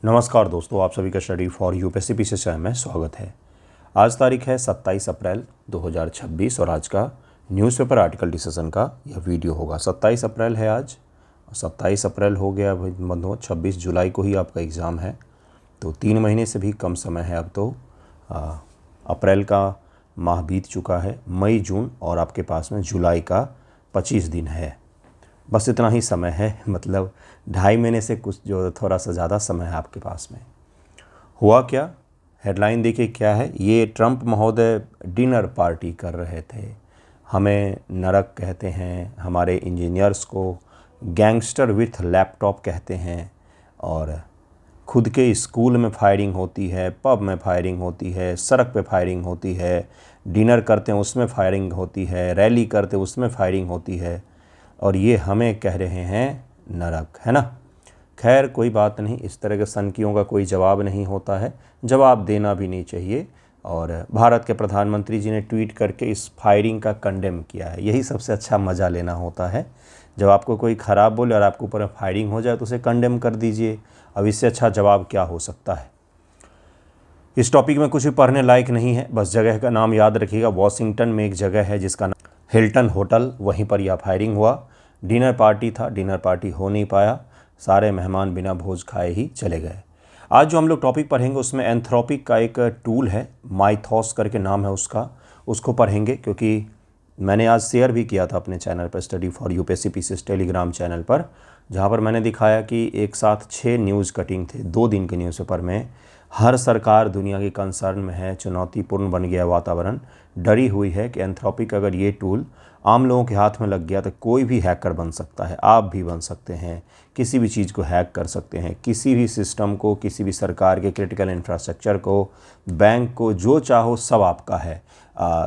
नमस्कार दोस्तों, आप सभी का स्टडी फॉर यूपीएससी पीसीएस में स्वागत है। आज तारीख है 27 अप्रैल 2026 और आज का न्यूज़पेपर आर्टिकल डिस्कशन का यह वीडियो होगा। 27 अप्रैल है आज, 27 अप्रैल हो गया बंधुओं, 26 जुलाई को ही आपका एग्ज़ाम है, तो 3 महीने से भी कम समय है। अब तो अप्रैल का माह बीत चुका है, मई जून और आपके पास में जुलाई का 25 दिन है। बस इतना ही समय है, मतलब 2.5 महीने से कुछ जो थोड़ा सा ज़्यादा समय है आपके पास में। हुआ क्या, हेडलाइन देखिए क्या है। ये ट्रंप महोदय डिनर पार्टी कर रहे थे। हमें नरक कहते हैं, हमारे इंजीनियर्स को गैंगस्टर विथ लैपटॉप कहते हैं, और खुद के स्कूल में फायरिंग होती है, पब में फायरिंग होती है, सड़क पे फायरिंग होती है, डिनर करते हैं उसमें फायरिंग होती है, रैली करते उसमें फायरिंग होती है, और ये हमें कह रहे हैं नरक, है ना। खैर कोई बात नहीं, इस तरह के सनकियों का कोई जवाब नहीं होता है, जवाब देना भी नहीं चाहिए। और भारत के प्रधानमंत्री जी ने ट्वीट करके इस फायरिंग का कंडेम किया है। यही सबसे अच्छा मज़ा लेना होता है, जब आपको कोई ख़राब बोले और आपके ऊपर फायरिंग हो जाए तो उसे कंडेम कर दीजिए। अब इससे अच्छा जवाब क्या हो सकता है। इस टॉपिक में कुछ भी पढ़ने लायक नहीं है, बस जगह का नाम याद रखिएगा। वॉशिंगटन में एक जगह है जिसका नाम हिल्टन होटल, वहीं पर यह फायरिंग हुआ। डिनर पार्टी था, डिनर पार्टी हो नहीं पाया, सारे मेहमान बिना भोज खाए ही चले गए। आज जो हम लोग टॉपिक पढ़ेंगे उसमें एंथ्रोपिक का एक टूल है, माइथॉस करके नाम है उसका, उसको पढ़ेंगे। क्योंकि मैंने आज शेयर भी किया था अपने चैनल पर, study for UPSC PCS Telegram channel पर, जहाँ पर मैंने दिखाया कि एक साथ 6 न्यूज़ कटिंग थे 2 दिन के न्यूज़पेपर में। हर सरकार दुनिया की कंसर्न में है, चुनौतीपूर्ण बन गया वातावरण, डरी हुई है कि एंथ्रोपिक अगर ये टूल आम लोगों के हाथ में लग गया तो कोई भी हैकर बन सकता है। आप भी बन सकते हैं, किसी भी चीज़ को हैक कर सकते हैं, किसी भी सिस्टम को, किसी भी सरकार के क्रिटिकल इंफ्रास्ट्रक्चर को, बैंक को, जो चाहो सब आपका है।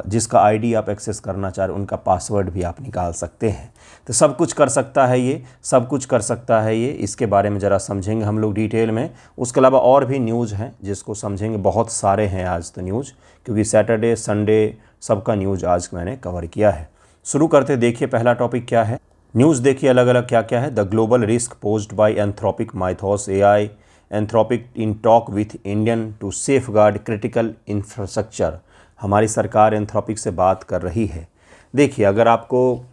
जिसका आईडी आप एक्सेस करना चाह रहे उनका पासवर्ड भी आप निकाल सकते हैं। तो सब कुछ कर सकता है ये, सब कुछ कर सकता है ये। इसके बारे में ज़रा समझेंगे हम लोग डिटेल में। उसके अलावा और भी न्यूज़ हैं जिसको समझेंगे, बहुत सारे हैं आज तो न्यूज़, क्योंकि सैटरडे संडे सबका न्यूज़ आज मैंने कवर किया है। शुरू करते, देखिए पहला टॉपिक क्या है। न्यूज़ देखिए अलग अलग क्या क्या है। The global risk posed by Anthropic Mythos AI, Anthropic in talk with Indian to safeguard critical infrastructure. हमारी सरकार एंथ्रोपिक से बात कर रही है। देखिए, अगर आपको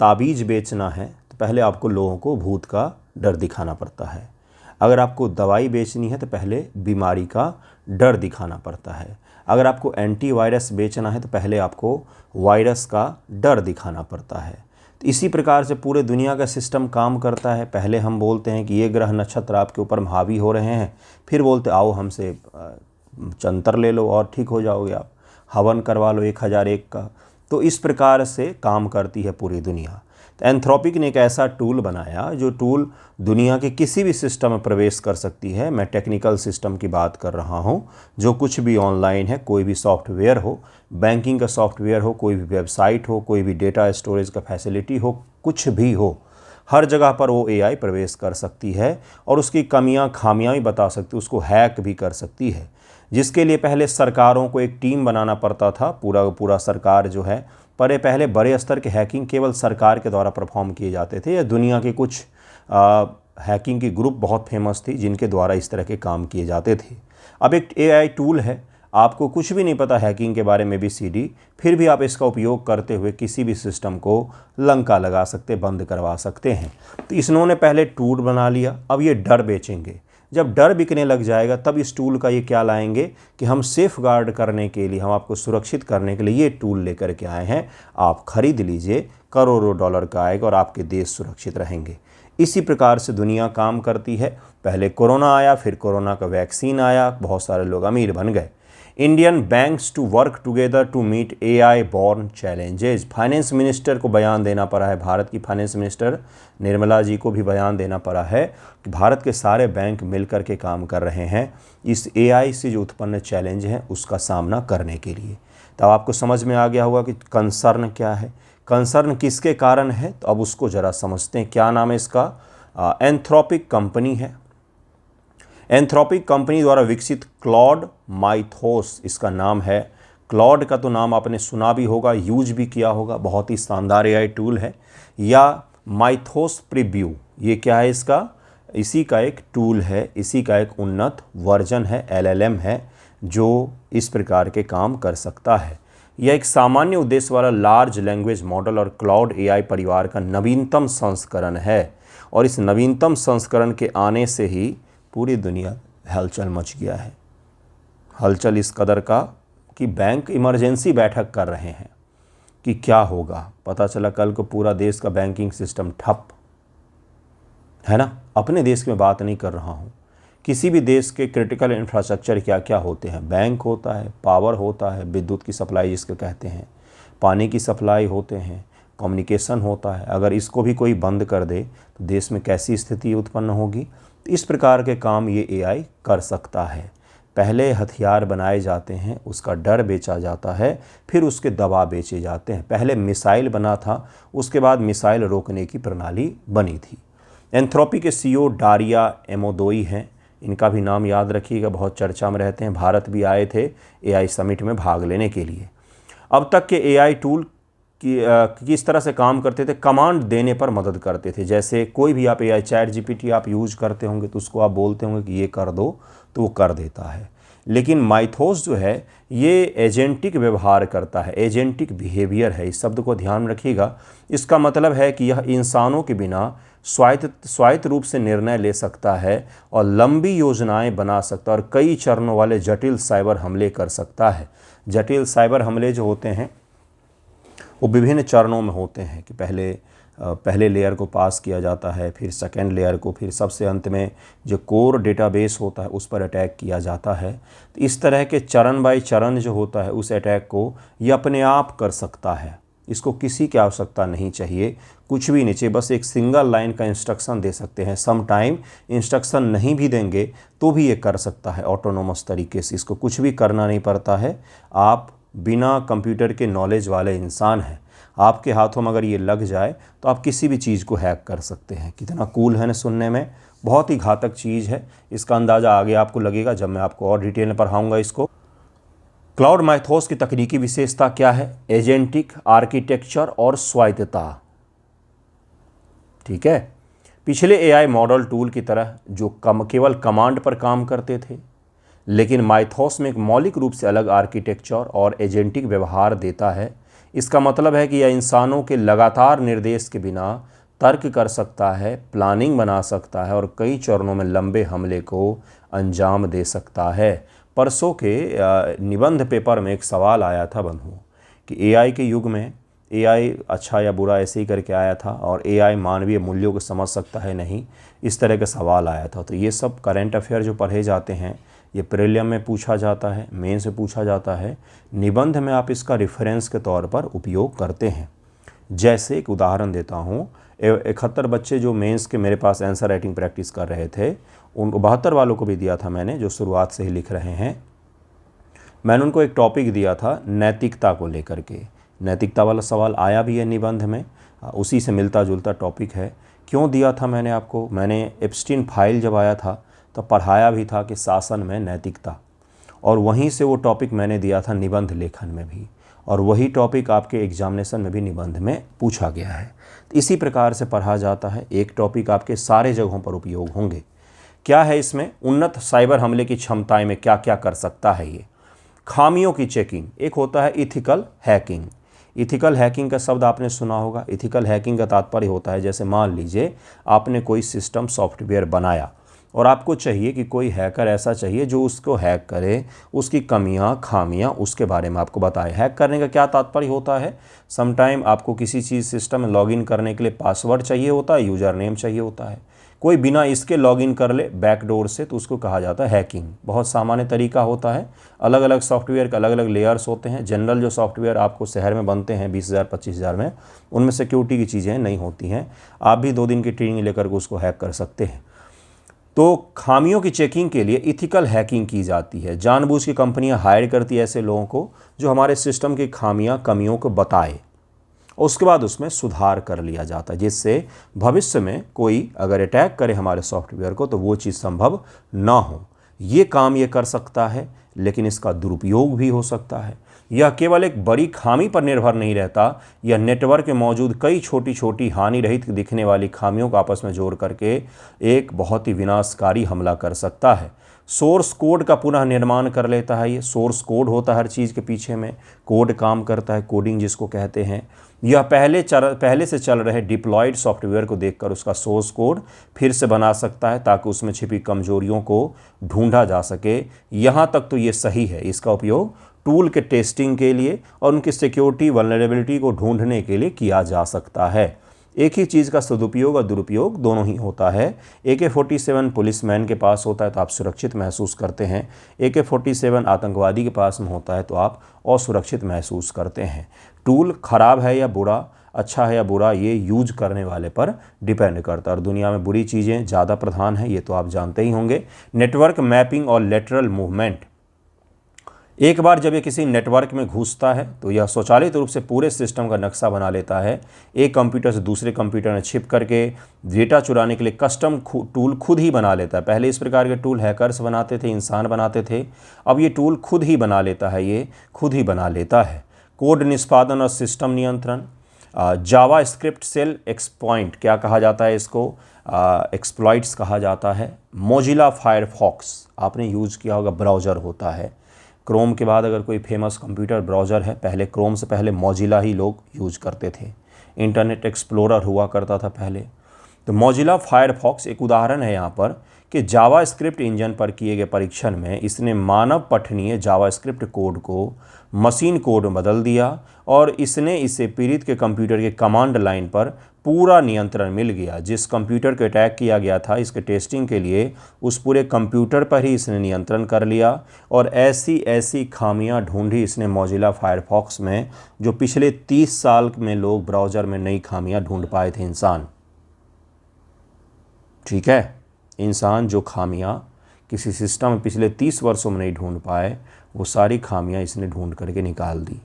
ताबीज़ बेचना है तो पहले आपको लोगों को भूत का डर दिखाना पड़ता है। अगर आपको दवाई बेचनी है तो पहले बीमारी का डर दिखाना पड़ता है। अगर आपको एंटीवायरस बेचना है तो पहले आपको वायरस का डर दिखाना पड़ता है। तो इसी प्रकार से पूरे दुनिया का सिस्टम काम करता है। पहले हम बोलते हैं कि ये ग्रह नक्षत्र आपके ऊपर हावी हो रहे हैं, फिर बोलते आओ हमसे चंतर ले लो और ठीक हो जाओगे आप, हवन करवा लो 1001 का। तो इस प्रकार से काम करती है पूरी दुनिया। तो एंथ्रोपिक ने एक ऐसा टूल बनाया जो टूल दुनिया के किसी भी सिस्टम में प्रवेश कर सकती है। मैं टेक्निकल सिस्टम की बात कर रहा हूँ, जो कुछ भी ऑनलाइन है, कोई भी सॉफ्टवेयर हो, बैंकिंग का सॉफ्टवेयर हो, कोई भी वेबसाइट हो, कोई भी डेटा स्टोरेज का फैसिलिटी हो, कुछ भी हो, हर जगह पर वो एआई प्रवेश कर सकती है और उसकी कमियां खामियां भी बता सकती है, उसको हैक भी कर सकती है। जिसके लिए पहले सरकारों को एक टीम बनाना पड़ता था, पूरा सरकार जो है, पहले बड़े स्तर के हैकिंग केवल सरकार के द्वारा परफॉर्म किए जाते थे, या दुनिया के कुछ हैकिंग की ग्रुप बहुत फेमस थी जिनके द्वारा इस तरह के काम किए जाते थे। अब एक एआई टूल है, आपको कुछ भी नहीं पता हैकिंग के बारे में भी सीडी, फिर भी आप इसका उपयोग करते हुए किसी भी सिस्टम को लंका लगा सकते, बंद करवा सकते हैं। तो इन्होंने पहले टूल बना लिया, अब ये डर बेचेंगे। जब डर बिकने लग जाएगा तब इस टूल का ये क्या लाएंगे कि हम सेफ गार्ड करने के लिए, हम आपको सुरक्षित करने के लिए ये टूल लेकर के आए हैं, आप खरीद लीजिए, करोड़ों डॉलर का आएगा और आपके देश सुरक्षित रहेंगे। इसी प्रकार से दुनिया काम करती है। पहले कोरोना आया, फिर कोरोना का वैक्सीन आया, बहुत सारे लोग अमीर बन गए। Indian banks to work together to meet AI borne challenges. Finance minister को बयान देना पड़ा है, भारत की फाइनेंस मिनिस्टर निर्मला जी को भी बयान देना पड़ा है कि भारत के सारे बैंक मिलकर के काम कर रहे हैं इस एआई से जो उत्पन्न चैलेंज है उसका सामना करने के लिए। तब आपको समझ में आ गया होगा कि कंसर्न क्या है, कंसर्न किसके कारण है। तो अब उसको ज़रा समझते हैं। क्या नाम है इसका? एंथ्रोपिक कंपनी है। एंथ्रोपिक कंपनी द्वारा विकसित क्लॉड माइथोस इसका नाम है। क्लॉड का तो नाम आपने सुना भी होगा, यूज भी किया होगा, बहुत ही शानदार एआई टूल है। या माइथोस प्रीव्यू, ये क्या है इसका? इसी का एक टूल है, इसी का एक उन्नत वर्जन है, LLM है, जो इस प्रकार के काम कर सकता है। यह एक सामान्य उद्देश्य वाला लार्ज लैंग्वेज मॉडल और क्लाउड AI परिवार का नवीनतम संस्करण है और इस नवीनतम संस्करण के आने से ही पूरी दुनिया हलचल मच गया है। हलचल इस कदर का कि बैंक इमरजेंसी बैठक कर रहे हैं कि क्या होगा। पता चला कल को पूरा देश का बैंकिंग सिस्टम ठप है ना। अपने देश की मैं बात नहीं कर रहा हूँ, किसी भी देश के क्रिटिकल इंफ्रास्ट्रक्चर क्या क्या होते हैं, बैंक होता है, पावर होता है, विद्युत की सप्लाई जिसको कहते हैं, पानी की सप्लाई होते हैं, कम्युनिकेशन होता है। अगर इसको भी कोई बंद कर दे तो देश में कैसी स्थिति उत्पन्न होगी। तो इस प्रकार के काम ये AI कर सकता है। पहले हथियार बनाए जाते हैं, उसका डर बेचा जाता है, फिर उसके दवा बेचे जाते हैं। पहले मिसाइल बना था, उसके बाद मिसाइल रोकने की प्रणाली बनी थी। एंथ्रोपी के CEO डारिया एमोदोई हैं, इनका भी नाम याद रखिएगा, बहुत चर्चा में रहते हैं। भारत भी आए थे AI समिट में भाग लेने के लिए। अब तक के AI टूल किस तरह से काम करते थे, कमांड देने पर मदद करते थे। जैसे कोई भी आप AI ChatGPT आप यूज़ करते होंगे तो उसको आप बोलते होंगे कि ये कर दो तो वो कर देता है। लेकिन माइथोस जो है ये एजेंटिक व्यवहार करता है, एजेंटिक बिहेवियर है। इस शब्द को ध्यान रखिएगा। इसका मतलब है कि यह इंसानों के बिना स्वायत्त रूप से निर्णय ले सकता है और लंबी योजनाएं बना सकता है और कई चरणों वाले जटिल साइबर हमले कर सकता है। जटिल साइबर हमले जो होते हैं वो विभिन्न चरणों में होते हैं कि पहले लेयर को पास किया जाता है, फिर सेकेंड लेयर को, फिर सबसे अंत में जो कोर डेटाबेस होता है उस पर अटैक किया जाता है। तो इस तरह के चरण बाई चरण जो होता है उस अटैक को ये अपने आप कर सकता है। इसको किसी की आवश्यकता नहीं चाहिए, कुछ भी नहीं चाहिए, बस एक सिंगल लाइन का इंस्ट्रक्शन दे सकते हैं। सम टाइम इंस्ट्रक्शन नहीं भी देंगे तो भी ये कर सकता है ऑटोनोमस तरीके से। इसको कुछ भी करना नहीं पड़ता है। आप बिना कंप्यूटर के नॉलेज वाले इंसान हैं, आपके हाथों में अगर ये लग जाए तो आप किसी भी चीज़ को हैक कर सकते हैं। कितना कूल है ना सुनने में, बहुत ही घातक चीज़ है। इसका अंदाज़ा आगे आपको लगेगा जब मैं आपको और डिटेल में पढ़ाऊँगा इसको। क्लाउड माइथोस की तकनीकी विशेषता क्या है? एजेंटिक आर्किटेक्चर और स्वायत्तता। ठीक है, पिछले AI मॉडल टूल की तरह जो केवल कमांड पर काम करते थे, लेकिन माइथोस में एक मौलिक रूप से अलग आर्किटेक्चर और एजेंटिक व्यवहार देता है। इसका मतलब है कि यह इंसानों के लगातार निर्देश के बिना तर्क कर सकता है, प्लानिंग बना सकता है और कई चरणों में लंबे हमले को अंजाम दे सकता है। परसों के निबंध पेपर में एक सवाल आया था बंधु कि AI के युग में AI अच्छा या बुरा ऐसे ही करके आया था और AI मानवीय मूल्यों को समझ सकता है नहीं, इस तरह का सवाल आया था। तो ये सब करंट अफेयर जो पढ़े जाते हैं ये प्रीलिम में पूछा जाता है, मेन से पूछा जाता है, निबंध में आप इसका रेफरेंस के तौर पर उपयोग करते हैं। जैसे एक उदाहरण देता हूँ, 71 बच्चे जो मेंस के मेरे पास आंसर राइटिंग प्रैक्टिस कर रहे थे, उन 72 वालों को भी दिया था मैंने, जो शुरुआत से ही लिख रहे हैं। मैंने उनको एक टॉपिक दिया था नैतिकता को लेकर के। नैतिकता वाला सवाल आया भी है निबंध में, उसी से मिलता जुलता टॉपिक है। क्यों दिया था मैंने आपको? मैंने एप्स्टीन फाइल जब आया था तो पढ़ाया भी था कि शासन में नैतिकता, और वहीं से वो टॉपिक मैंने दिया था निबंध लेखन में भी, और वही टॉपिक आपके एग्जामिनेशन में भी निबंध में पूछा गया है। इसी प्रकार से पढ़ा जाता है, एक टॉपिक आपके सारे जगहों पर उपयोग होंगे। क्या है इसमें? उन्नत साइबर हमले की क्षमताएं में क्या क्या कर सकता है ये। खामियों की चेकिंग, एक होता है इथिकल हैकिंग। इथिकल हैकिंग का शब्द आपने सुना होगा। इथिकल हैकिंग का तात्पर्य होता है, जैसे मान लीजिए आपने कोई सिस्टम सॉफ्टवेयर बनाया और आपको चाहिए कि कोई हैकर ऐसा चाहिए जो उसको हैक करे, उसकी कमियां खामियां उसके बारे में आपको बताए। हैक करने का क्या तात्पर्य होता है? समटाइम आपको किसी चीज़ सिस्टम में लॉगिन करने के लिए पासवर्ड चाहिए होता है, यूज़र नेम चाहिए होता है। कोई बिना इसके लॉगिन कर ले बैकडोर से तो उसको कहा जाता है हैकिंग। बहुत सामान्य तरीका होता है। अलग अलग सॉफ्टवेयर के अलग अलग लेयर्स होते हैं। जनरल जो सॉफ्टवेयर आपको शहर में बनते हैं 20,000 25,000 में, उनमें सिक्योरिटी की चीज़ें नहीं होती हैं। आप भी 2 दिन की ट्रेनिंग लेकर के उसको हैक कर सकते हैं। तो खामियों की चेकिंग के लिए इथिकल हैकिंग की जाती है। जानबूझ के कंपनियां हायर करती है ऐसे लोगों को जो हमारे सिस्टम की खामियां कमियों को बताए, उसके बाद उसमें सुधार कर लिया जाता है, जिससे भविष्य में कोई अगर अटैक करे हमारे सॉफ्टवेयर को तो वो चीज़ संभव ना हो। ये काम ये कर सकता है, लेकिन इसका दुरुपयोग भी हो सकता है। यह केवल एक बड़ी खामी पर निर्भर नहीं रहता, यह नेटवर्क में मौजूद कई छोटी छोटी हानि रहित दिखने वाली खामियों को आपस में जोड़ करके एक बहुत ही विनाशकारी हमला कर सकता है। सोर्स कोड का पुनः निर्माण कर लेता है। ये सोर्स कोड होता है हर चीज़ के पीछे में, कोड काम करता है, कोडिंग जिसको कहते हैं। यह पहले से चल रहे डिप्लॉयड सॉफ्टवेयर को देखकर उसका सोर्स कोड फिर से बना सकता है ताकि उसमें छिपी कमजोरियों को ढूंढा जा सके। यहाँ तक तो ये सही है। इसका उपयोग टूल के टेस्टिंग के लिए और उनकी सिक्योरिटी वल्नरेबिलिटी को ढूंढने के लिए किया जा सकता है। एक ही चीज़ का सदुपयोग और दुरुपयोग दोनों ही होता है। AK-47 पुलिसमैन के पास होता है तो आप सुरक्षित महसूस करते हैं, AK-47 आतंकवादी के पास में होता है तो आप असुरक्षित महसूस करते हैं। टूल खराब है या बुरा, अच्छा है या बुरा, ये यूज करने वाले पर डिपेंड करता है। और दुनिया में बुरी चीज़ें ज़्यादा प्रधान हैं, ये तो आप जानते ही होंगे। नेटवर्क मैपिंग और लेटरल मूवमेंट। एक बार जब ये किसी नेटवर्क में घुसता है तो यह स्वचालित रूप से पूरे सिस्टम का नक्शा बना लेता है। एक कंप्यूटर से दूसरे कंप्यूटर में छिप करके डेटा चुराने के लिए कस्टम टूल खुद ही बना लेता है। पहले इस प्रकार के टूल हैकर्स बनाते थे, इंसान बनाते थे, अब ये टूल खुद ही बना लेता है, ये खुद ही बना लेता है। कोड निष्पादन और सिस्टम नियंत्रण। जावा स्क्रिप्ट सेल एक्सप्लॉइट क्या कहा जाता है इसको, एक्सप्लॉइट्स कहा जाता है। मोजिला फायरफॉक्स आपने यूज़ किया होगा, ब्राउज़र होता है। क्रोम के बाद अगर कोई फेमस कंप्यूटर ब्राउज़र है, पहले क्रोम से पहले मोजिला ही लोग यूज करते थे। इंटरनेट एक्सप्लोरर हुआ करता था पहले। तो मोजिला फायरफॉक्स एक उदाहरण है यहाँ पर कि जावा स्क्रिप्ट इंजन पर किए गए परीक्षण में इसने मानव पठनीय जावा स्क्रिप्ट कोड को मशीन कोड में बदल दिया और इसने इसे पीड़ित के कंप्यूटर के कमांड लाइन पर पूरा नियंत्रण मिल गया। जिस कंप्यूटर को अटैक किया गया था इसके टेस्टिंग के लिए, उस पूरे कंप्यूटर पर ही इसने नियंत्रण कर लिया और ऐसी ऐसी खामियां ढूंढी इसने मोजिला फायरफॉक्स में जो पिछले 30 साल में लोग ब्राउज़र में नई खामियां ढूंढ पाए थे। इंसान, ठीक है, इंसान जो खामियां किसी सिस्टम में पिछले 30 वर्षों में नहीं ढूंढ पाए, वो सारी खामियां इसने ढूंढ करके निकाल दी।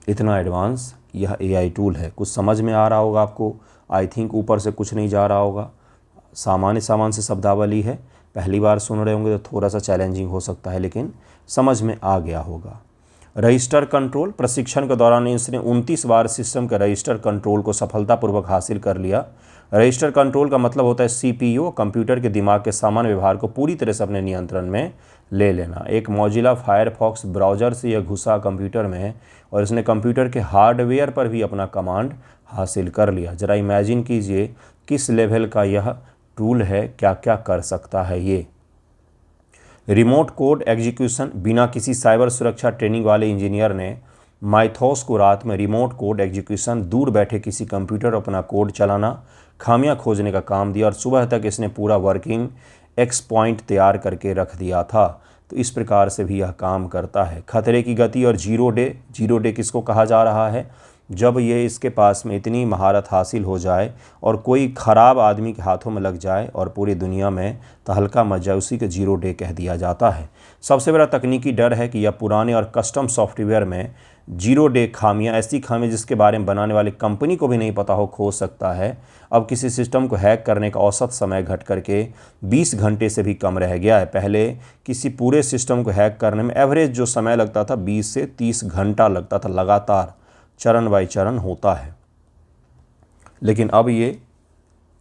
इतना एडवांस यह AI टूल है। कुछ समझ में आ रहा होगा आपको, आई थिंक ऊपर से कुछ नहीं जा रहा होगा। सामान्य से शब्दावली है, पहली बार सुन रहे होंगे तो थोड़ा सा चैलेंजिंग हो सकता है, लेकिन समझ में आ गया होगा। Register control. प्रशिक्षण के दौरान इसने 29 बार सिस्टम के रजिस्टर कंट्रोल को सफलतापूर्वक हासिल कर लिया। रजिस्टर कंट्रोल का मतलब होता है CPU कंप्यूटर के दिमाग के सामान्य व्यवहार को पूरी तरह से अपने नियंत्रण में ले लेना। एक मोजिला फायरफॉक्स ब्राउज़र से यह घुसा कंप्यूटर में और इसने कंप्यूटर के हार्डवेयर पर भी अपना कमांड हासिल कर लिया। ज़रा इमेजिन कीजिए किस लेवल का यह टूल है, क्या क्या कर सकता है ये। Remote code execution. बिना किसी साइबर सुरक्षा ट्रेनिंग वाले इंजीनियर ने माइथोस को रात में रिमोट कोड एग्जीक्यूशन, दूर बैठे किसी कंप्यूटर पर अपना कोड चलाना, खामियां खोजने का काम दिया और सुबह तक इसने पूरा वर्किंग एक्सप्लॉइट तैयार करके रख दिया था। तो इस प्रकार से भी यह काम करता है। खतरे की गति और जीरो डे किसको कहा जा रहा है, जब ये इसके पास में इतनी महारत हासिल हो जाए और कोई ख़राब आदमी के हाथों में लग जाए और पूरी दुनिया में तहलका मच जाए, उसी के 0 डे कह दिया जाता है। सबसे बड़ा तकनीकी डर है कि यह पुराने और कस्टम सॉफ्टवेयर में 0 डे खामियां, ऐसी खामियां जिसके बारे में बनाने वाली कंपनी को भी नहीं पता हो, खोज सकता है। अब किसी सिस्टम को हैक करने का औसत समय घट करके 20 घंटे से भी कम रह गया है। पहले किसी पूरे सिस्टम को हैक करने में एवरेज जो समय लगता था 20 से 30 घंटा लगता था, लगातार चरण बाई चरण होता है। लेकिन अब ये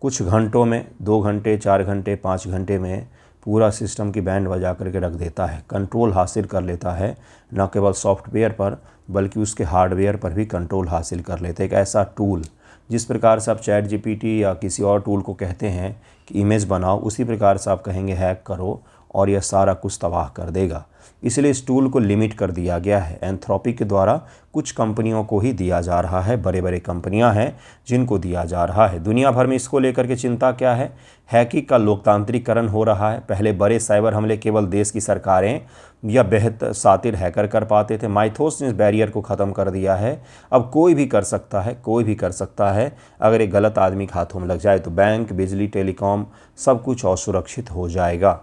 कुछ घंटों में, 2 घंटे, 4 घंटे, 5 घंटे में पूरा सिस्टम की बैंड बजा करके रख देता है, कंट्रोल हासिल कर लेता है। न केवल सॉफ्टवेयर पर बल्कि उसके हार्डवेयर पर भी कंट्रोल हासिल कर लेते हैं। एक ऐसा टूल, जिस प्रकार से आप ChatGPT या किसी और टूल को कहते हैं कि इमेज बनाओ, उसी प्रकार से आप कहेंगे हैक करो और यह सारा कुछ तबाह कर देगा। इसलिए इस टूल को लिमिट कर दिया गया है। एंथ्रोपिक के द्वारा कुछ कंपनियों को ही दिया जा रहा है, बड़े बड़े कंपनियां हैं जिनको दिया जा रहा है। दुनिया भर में इसको लेकर के चिंता क्या है, हैकिंग का लोकतांत्रिकरण हो रहा है। पहले बड़े साइबर हमले केवल देश की सरकारें या बेहद शातिर हैकर कर पाते थे। माइथोस ने इस बैरियर को ख़त्म कर दिया है। अब कोई भी कर सकता है, कोई भी कर सकता है। अगर एक गलत आदमी के हाथों में लग जाए तो बैंक, बिजली, टेलीकॉम सब कुछ असुरक्षित हो जाएगा।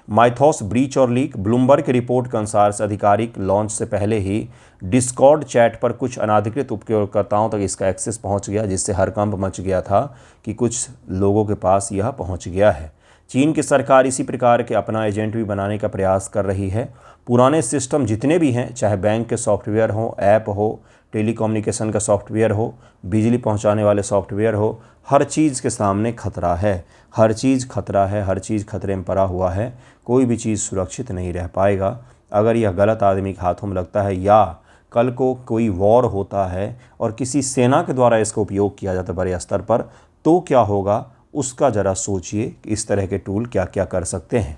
माइथोस ब्रीच और लीक। ब्लूमबर्ग की रिपोर्ट के अनुसार से आधिकारिक लॉन्च से पहले ही डिस्कॉर्ड चैट पर कुछ अनाधिकृत उपयोगकर्ताओं तक इसका एक्सेस पहुंच गया, जिससे हड़कंप मच गया था कि कुछ लोगों के पास यह पहुंच गया है। चीन की सरकार इसी प्रकार के अपना एजेंट भी बनाने का प्रयास कर रही है। पुराने सिस्टम जितने भी हैं, चाहे बैंक के सॉफ्टवेयर हो, ऐप हो, टेलीकम्युनिकेशन का सॉफ्टवेयर हो, बिजली पहुंचाने वाले सॉफ्टवेयर हो, हर चीज़ के सामने खतरा है। हर चीज़ खतरा है, हर चीज़ खतरे में पड़ा हुआ है। कोई भी चीज़ सुरक्षित नहीं रह पाएगा अगर यह गलत आदमी के हाथों में लगता है, या कल को कोई वॉर होता है और किसी सेना के द्वारा इसका उपयोग किया जाता है बड़े स्तर पर, तो क्या होगा उसका ज़रा सोचिए कि इस तरह के टूल क्या क्या कर सकते हैं।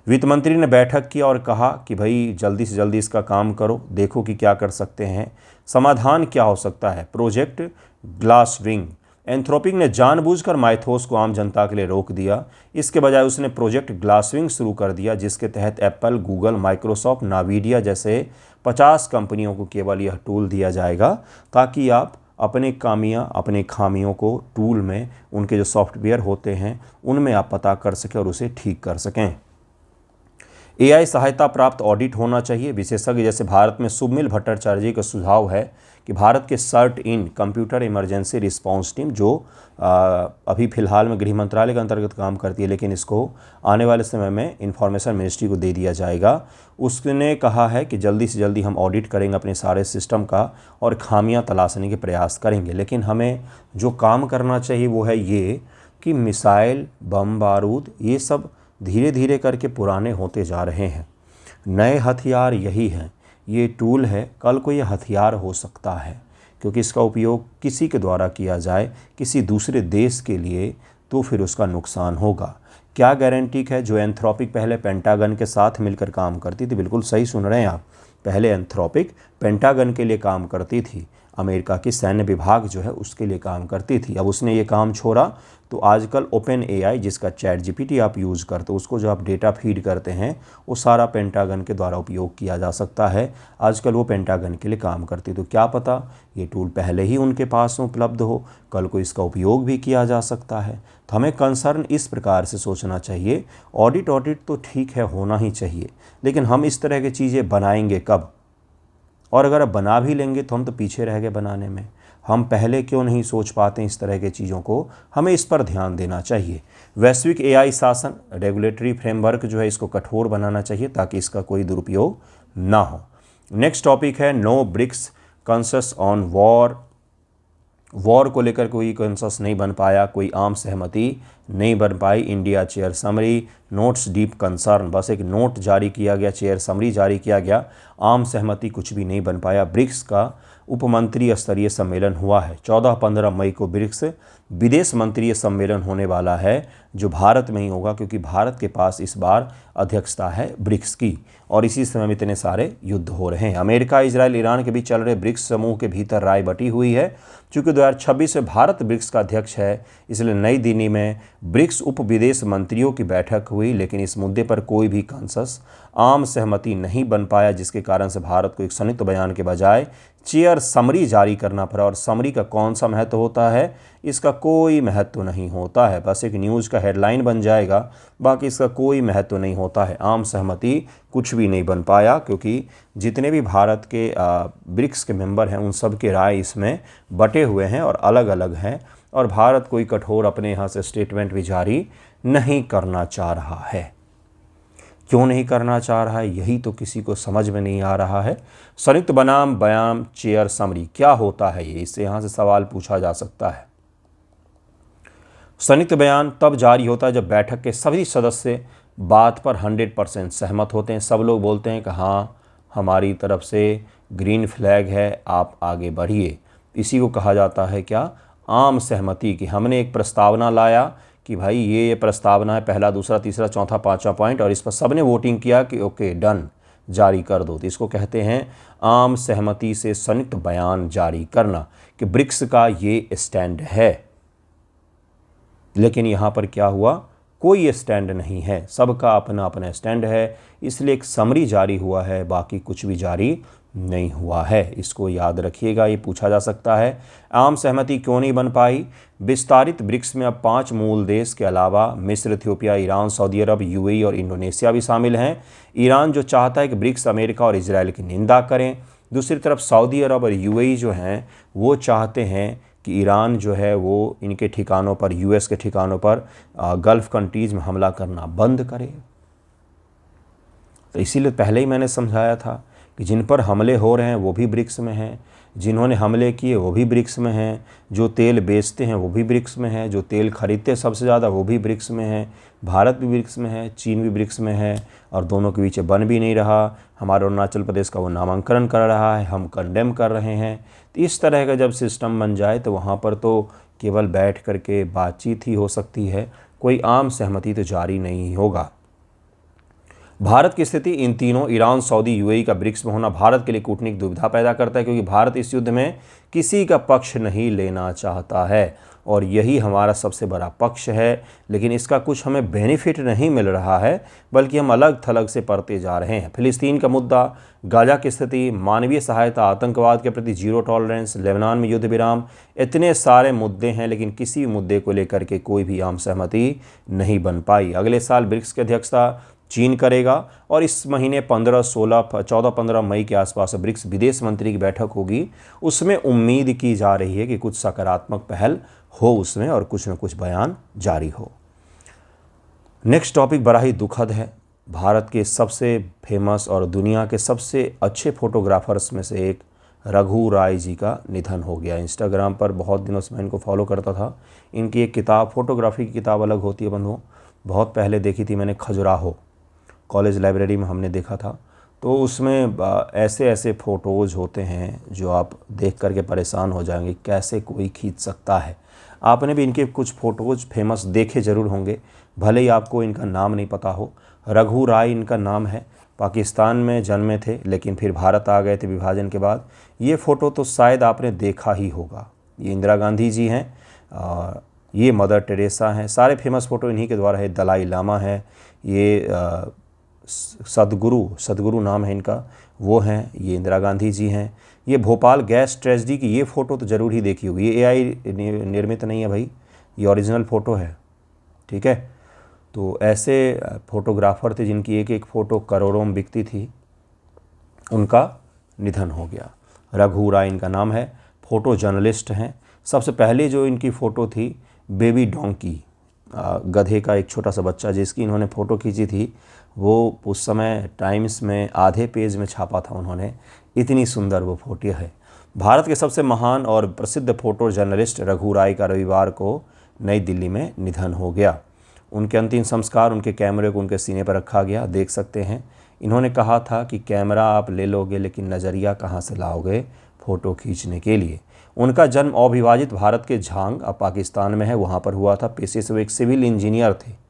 वित्त मंत्री ने बैठक की और कहा कि भाई जल्दी से जल्दी इसका काम करो, देखो कि क्या कर सकते हैं, समाधान क्या हो सकता है। प्रोजेक्ट ग्लासविंग, एंथ्रोपिक ने जानबूझकर माइथोस को आम जनता के लिए रोक दिया। इसके बजाय उसने प्रोजेक्ट ग्लासविंग शुरू कर दिया, जिसके तहत एप्पल, गूगल, माइक्रोसॉफ्ट, नावीडिया जैसे 50 कंपनियों को केवल यह टूल दिया जाएगा ताकि आप अपने खामियों को टूल में, उनके जो सॉफ्टवेयर होते हैं उनमें आप पता कर सकें और उसे ठीक कर सकें। एआई सहायता प्राप्त ऑडिट होना चाहिए। विशेषज्ञ जैसे भारत में सुमिल भट्टाचार्य जी का सुझाव है कि भारत के CERT In computer emergency response team, जो अभी फ़िलहाल में गृह मंत्रालय के अंतर्गत काम करती है, लेकिन इसको आने वाले समय में इंफॉर्मेशन मिनिस्ट्री को दे दिया जाएगा, उसने कहा है कि जल्दी से जल्दी हम ऑडिट करेंगे अपने सारे सिस्टम का और खामियां तलाशने के प्रयास करेंगे। लेकिन हमें जो काम करना चाहिए वो है ये कि मिसाइल, बम बारूद, ये सब धीरे धीरे करके पुराने होते जा रहे हैं। नए हथियार यही हैं, ये टूल है, कल को ये हथियार हो सकता है, क्योंकि इसका उपयोग किसी के द्वारा किया जाए किसी दूसरे देश के लिए तो फिर उसका नुकसान होगा। क्या गारंटी है। जो एंथ्रोपिक पहले पेंटागन के साथ मिलकर काम करती थी, बिल्कुल सही सुन रहे हैं आप, पहले एंथ्रोपिक पेंटागन के लिए काम करती थी, अमेरिका की सैन्य विभाग जो है उसके लिए काम करती थी। अब उसने ये काम छोड़ा तो आजकल ओपन एआई, जिसका चैट जीपीटी आप यूज़ करते हो, उसको जो आप डेटा फीड करते हैं वो सारा पेंटागन के द्वारा उपयोग किया जा सकता है। आजकल वो पेंटागन के लिए काम करती, तो क्या पता ये टूल पहले ही उनके पास उपलब्ध हो, कल को इसका उपयोग भी किया जा सकता है। तो हमें कंसर्न इस प्रकार से सोचना चाहिए। ऑडिट तो ठीक है, होना ही चाहिए, लेकिन हम इस तरह की चीज़ें बनाएंगे कब, और अगर अब बना भी लेंगे तो हम तो पीछे रह गए बनाने में। हम पहले क्यों नहीं सोच पाते इस तरह की चीज़ों को, हमें इस पर ध्यान देना चाहिए। वैश्विक एआई शासन, रेगुलेटरी फ्रेमवर्क जो है इसको कठोर बनाना चाहिए ताकि इसका कोई दुरुपयोग ना हो। नेक्स्ट टॉपिक है no BRICS consensus on war को लेकर कोई कंसेंसस नहीं बन पाया, कोई आम सहमति नहीं बन पाई। India chair summary, notes deep concern, बस एक नोट जारी किया गया, चेयर समरी जारी किया गया, आम सहमति कुछ भी नहीं बन पाया। ब्रिक्स का उपमंत्रीय स्तरीय सम्मेलन हुआ है 14-15 मई को। ब्रिक्स विदेश मंत्रीय सम्मेलन होने वाला है जो भारत में ही होगा, क्योंकि भारत के पास इस बार अध्यक्षता है ब्रिक्स की, और इसी समय में इतने सारे युद्ध हो रहे हैं। अमेरिका, इजराइल, ईरान के बीच चल रहे ब्रिक्स समूह के भीतर राय बटी हुई है। चूँकि 2026 में भारत ब्रिक्स का अध्यक्ष है, इसलिए नई दिल्ली में ब्रिक्स उप विदेश मंत्रियों की बैठक हुई, लेकिन इस मुद्दे पर कोई भी कंसेंसस, आम सहमति नहीं बन पाया, जिसके कारण से भारत को एक संयुक्त बयान के बजाय चेयर समरी जारी करना पड़ा। और समरी का कौन सा महत्व होता है, इसका कोई महत्व नहीं होता है, बस एक न्यूज़ का हेडलाइन बन जाएगा, बाकी इसका कोई महत्व नहीं होता है। आम सहमति कुछ भी नहीं बन पाया, क्योंकि जितने भी भारत के ब्रिक्स के मेंबर हैं उन सब के राय इसमें बटे हुए हैं और अलग अलग हैं, और भारत कोई कठोर अपने यहाँ से स्टेटमेंट भी जारी नहीं करना चाह रहा है। क्यों नहीं करना चाह रहा है, यही तो किसी को समझ में नहीं आ रहा है। संयुक्त बनाम बयान चेयर समरी क्या होता है ये, इससे यहाँ से सवाल पूछा जा सकता है। संयुक्त बयान तब जारी होता है जब बैठक के सभी सदस्य बात पर 100% सहमत होते हैं। सब लोग बोलते हैं कि हाँ, हमारी तरफ से ग्रीन फ्लैग है, आप आगे बढ़िए। इसी को कहा जाता है क्या, आम सहमति, कि हमने एक प्रस्तावना लाया कि भाई ये प्रस्तावना है, पहला, दूसरा, तीसरा, चौथा, पांचवा पॉइंट, और इस पर सबने वोटिंग किया कि ओके डन, जारी कर दो। तो इसको कहते हैं आम सहमति से संयुक्त बयान जारी करना, कि ब्रिक्स का ये स्टैंड है। लेकिन यहाँ पर क्या हुआ, कोई स्टैंड नहीं है, सबका अपना अपना स्टैंड है, इसलिए एक समरी जारी हुआ है, बाकी कुछ भी जारी नहीं हुआ है। इसको याद रखिएगा, ये पूछा जा सकता है। आम सहमति क्यों नहीं बन पाई। विस्तारित ब्रिक्स में अब 5 मूल देश के अलावा मिस्र, इथियोपिया, ईरान, सऊदी अरब, यूएई और इंडोनेशिया भी शामिल हैं। ईरान जो चाहता है कि ब्रिक्स अमेरिका और इजराइल की निंदा करें, दूसरी तरफ सऊदी अरब और यूएई जो हैं वो चाहते हैं कि ईरान जो है वो इनके ठिकानों पर, यूएस के ठिकानों पर गल्फ़ कंट्रीज़ में हमला करना बंद करे। तो इसीलिए पहले ही मैंने समझाया था कि जिन पर हमले हो रहे हैं वो भी ब्रिक्स में हैं, जिन्होंने हमले किए वो भी ब्रिक्स में हैं, जो तेल बेचते हैं वो भी ब्रिक्स में हैं, जो तेल खरीदते सबसे ज़्यादा वो भी ब्रिक्स में हैं, भारत भी ब्रिक्स में है, चीन भी ब्रिक्स में है, और दोनों के बीच बन भी नहीं रहा। हमारे अरुणाचल प्रदेश का वो नामांकन कर रहा है, हम कंडेम कर रहे हैं। तो इस तरह का जब सिस्टम बन जाए तो वहाँ पर तो केवल बैठ करके बातचीत ही हो सकती है, कोई आम सहमति तो जारी नहीं होगा। भारत की स्थिति इन तीनों ईरान, सऊदी, यूएई का ब्रिक्स में होना भारत के लिए कूटनीतिक दुविधा पैदा करता है, क्योंकि भारत इस युद्ध में किसी का पक्ष नहीं लेना चाहता है और यही हमारा सबसे बड़ा पक्ष है। लेकिन इसका कुछ हमें बेनिफिट नहीं मिल रहा है, बल्कि हम अलग थलग से पड़ते जा रहे हैं। फिलिस्तीन का मुद्दा, गाजा की स्थिति, मानवीय सहायता, आतंकवाद के प्रति जीरो टॉलरेंस, लेबनान में युद्ध विराम, इतने सारे मुद्दे हैं, लेकिन किसी मुद्दे को लेकर के कोई भी आम सहमति नहीं बन पाई। अगले साल ब्रिक्स की अध्यक्षता चीन करेगा और इस महीने 14-15 मई के आसपास ब्रिक्स विदेश मंत्री की बैठक होगी। उसमें उम्मीद की जा रही है कि कुछ सकारात्मक पहल हो उसमें और कुछ न कुछ बयान जारी हो। नेक्स्ट टॉपिक बड़ा ही दुखद है। भारत के सबसे फेमस और दुनिया के सबसे अच्छे फोटोग्राफर्स में से एक रघु राय जी का निधन हो गया। इंस्टाग्राम पर बहुत दिनों से मैं इनको फॉलो करता था। इनकी एक किताब, फोटोग्राफी की किताब अलग होती है बंधुओं, बहुत पहले देखी थी मैंने, खजुराहो, कॉलेज लाइब्रेरी में हमने देखा था। तो उसमें ऐसे ऐसे फ़ोटोज़ होते हैं जो आप देख करके परेशान हो जाएंगे, कैसे कोई खींच सकता है। आपने भी इनके कुछ फ़ोटोज़ फेमस देखे ज़रूर होंगे, भले ही आपको इनका नाम नहीं पता हो। रघु राय इनका नाम है, पाकिस्तान में जन्मे थे लेकिन फिर भारत आ गए थे विभाजन के बाद। ये फ़ोटो तो शायद आपने देखा ही होगा। ये इंदिरा गांधी जी हैं, ये मदर टेरेसा हैं, सारे फेमस फ़ोटो इन्हीं के द्वारा है। दलाई लामा है, ये सदगुरु नाम है इनका, वो हैं। ये इंदिरा गांधी जी हैं। ये भोपाल गैस ट्रेजेडी की ये फ़ोटो तो ज़रूर ही देखी होगी। ये एआई निर्मित नहीं है भाई, ये ओरिजिनल फ़ोटो है, ठीक है। तो ऐसे फ़ोटोग्राफ़र थे जिनकी एक एक फ़ोटो करोड़ों में बिकती थी, उनका निधन हो गया। रघु राय इनका नाम है, फ़ोटो जर्नलिस्ट हैं। सबसे पहले जो इनकी फ़ोटो थी बेबी डोंकी, गधे का एक छोटा सा बच्चा जिसकी इन्होंने फ़ोटो खींची थी, वो उस समय टाइम्स में आधे पेज में छापा था उन्होंने, इतनी सुंदर वो फ़ोटो है। भारत के सबसे महान और प्रसिद्ध फ़ोटो जर्नलिस्ट रघु राय का रविवार को नई दिल्ली में निधन हो गया। उनके अंतिम संस्कार उनके कैमरे को उनके सीने पर रखा गया, देख सकते हैं। इन्होंने कहा था कि कैमरा आप ले लोगे लेकिन नज़रिया कहाँ से लाओगे फ़ोटो खींचने के लिए। उनका जन्म अविभाजित भारत के झांग, अब पाकिस्तान में है, वहाँ पर हुआ था। पेशे से वो एक सिविल इंजीनियर थे।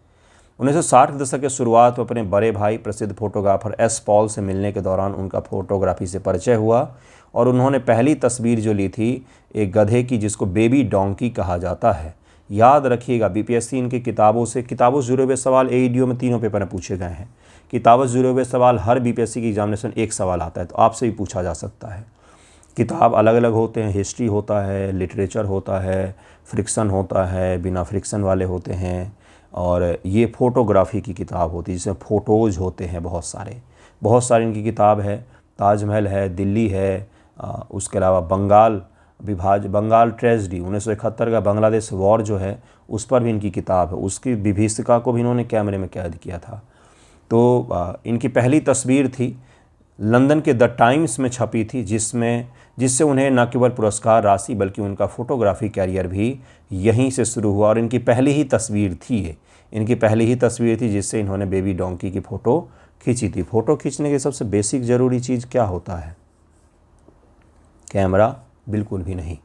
1960 के दशक के शुरुआत में अपने बड़े भाई प्रसिद्ध फोटोग्राफर एस पॉल से मिलने के दौरान उनका फोटोग्राफी से परिचय हुआ और उन्होंने पहली तस्वीर जो ली थी एक गधे की, जिसको बेबी डोंकी कहा जाता है। याद रखिएगा, बीपीएससी इनकी किताबों से जुड़े हुए सवाल एईडीओ में तीनों पेपर में पूछे गए हैं। किताबों से जुड़े हुए सवाल, हर बीपीएससी की एग्जामिनेशन एक सवाल आता है, तो आपसे भी पूछा जा सकता है। किताब अलग अलग होते हैं, हिस्ट्री होता है, लिटरेचर होता है, फ्रिक्शन होता है, बिना फ्रिक्शन वाले होते हैं, और ये फ़ोटोग्राफी की किताब होती है जिसमें फ़ोटोज़ होते हैं बहुत सारी इनकी किताब है। ताजमहल है, दिल्ली है, उसके अलावा बंगाल ट्रेजेडी 1971 का बांग्लादेश वॉर जो है उस पर भी इनकी किताब है। उसकी विभीषिका को भी इन्होंने कैमरे में कैद किया था। तो इनकी पहली तस्वीर थी, लंदन के द टाइम्स में छपी थी, जिससे उन्हें न केवल पुरस्कार राशि बल्कि उनका फ़ोटोग्राफी कैरियर भी यहीं से शुरू हुआ। और इनकी पहली ही तस्वीर थी जिससे इन्होंने बेबी डोंकी की फ़ोटो खींची थी। फ़ोटो खींचने की सबसे बेसिक ज़रूरी चीज़ क्या होता है? कैमरा बिल्कुल भी नहीं,